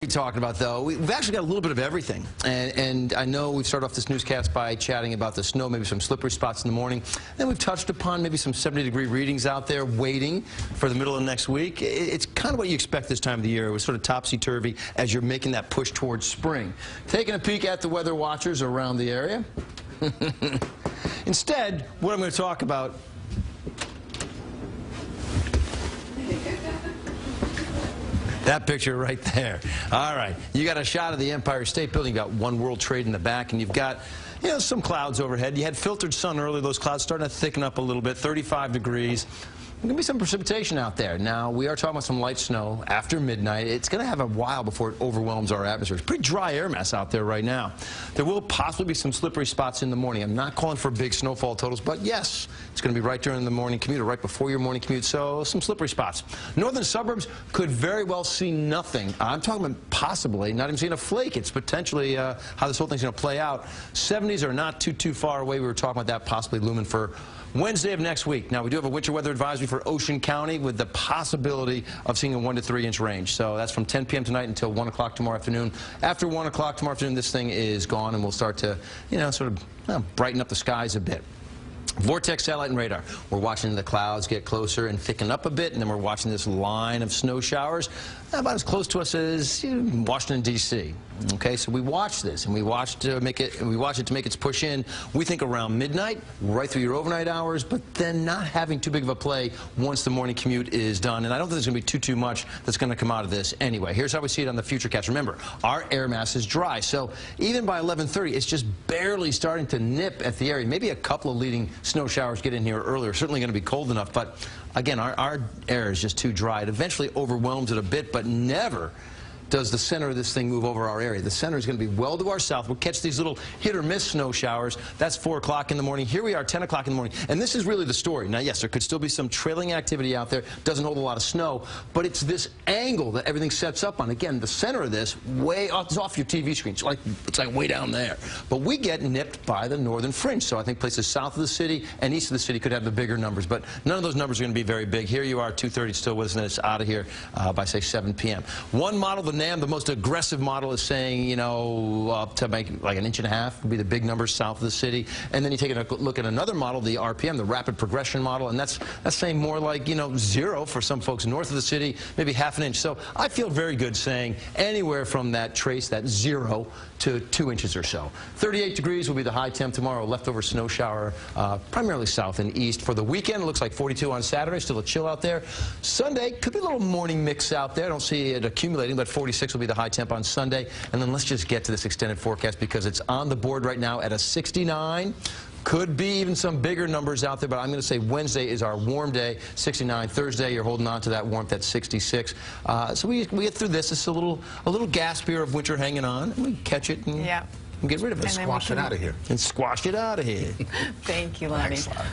Talking about, though, we've actually got a little bit of everything, and I know we've started off this newscast by chatting about the snow, maybe some slippery spots in the morning. Then we've touched upon maybe some 70-degree readings out there waiting for the middle of next week. It's kind of what you expect this time of the year. It was sort of topsy-turvy as you're making that push towards spring. Taking a peek at the weather watchers around the area. Instead, what I'm going to talk about that picture right there. All right. You got a shot of the Empire State Building. You got One World Trade in the back, and you've got, some clouds overhead. You had filtered sun earlier. Those clouds starting to thicken up a little bit, 35 degrees. There's going to be some precipitation out there. Now, we are talking about some light snow after midnight. It's going to have a while before it overwhelms our atmosphere. It's a pretty dry air mass out there right now. There will possibly be some slippery spots in the morning. I'm not calling for big snowfall totals, but yes, it's going to be right during the morning commute or right before your morning commute, so some slippery spots. Northern suburbs could very well see nothing. I'm talking about possibly not even seeing a flake. It's potentially how this whole thing's going to play out. 70s are not too far away. We were talking about that possibly looming for Wednesday of next week. Now, we do have a winter weather advisory for Ocean County with the possibility of seeing a 1 to 3 inch range. So that's from 10 p.m. tonight until 1 o'clock tomorrow afternoon. After 1 o'clock tomorrow afternoon, this thing is gone, and we'll start to, sort of brighten up the skies a bit. Vortex satellite and radar. We're watching the clouds get closer and thicken up a bit, and then we're watching this line of snow showers about as close to us as Washington, D.C. Okay, so we watch this, and we watch it to make its push in. We think around midnight, right through your overnight hours, but then not having too big of a play once the morning commute is done. And I don't think there's going to be too much that's going to come out of this anyway. Here's how we see it on the Futurecast. Remember, our air mass is dry, so even by 11:30, it's just barely starting to nip at the area. Maybe a couple of leading snow showers get in here earlier. Certainly going to be cold enough, but again, our air is just too dry. It eventually overwhelms it a bit, but never does the center of this thing move over our area. The center is going to be well to our south. We'll catch these little hit-or-miss snow showers. That's 4 o'clock in the morning. Here we are, 10 o'clock in the morning. And this is really the story. Now, yes, there could still be some trailing activity out there. Doesn't hold a lot of snow. But it's this angle that everything sets up on. Again, the center of this, way off, it's off your TV screen. It's like way down there. But we get nipped by the northern fringe. So I think places south of the city and east of the city could have the bigger numbers. But none of those numbers are going to be very big. Here you are, 2:30, still with us, and it's out of here by, say, 7 p.m. One model, the NAM, the most aggressive model, is saying, up to like 1.5 inches would be the big numbers south of the city. And then you take a look at another model, the RPM, the rapid progression model, and that's saying more like, 0 for some folks north of the city, maybe 1/2 inch. So I feel very good saying anywhere from that trace, that 0 to 2 inches or so. 38 degrees will be the high temp tomorrow. Leftover snow shower, primarily south and east. For the weekend, it looks like 42 on Saturday. Still a chill out there. Sunday, could be a little morning mix out there. I don't see it accumulating, but 46 will be the high temp on Sunday. And then let's just get to this extended forecast because it's on the board right now at a 69. Could be even some bigger numbers out there, but I'm going to say Wednesday is our warm day, 69. Thursday, you're holding on to that warmth at 66. So we get through this. It's a little gasp here of winter hanging on. We catch it and get rid of it. And squash it out of here. And squash it out of here. Thank you, Lonnie.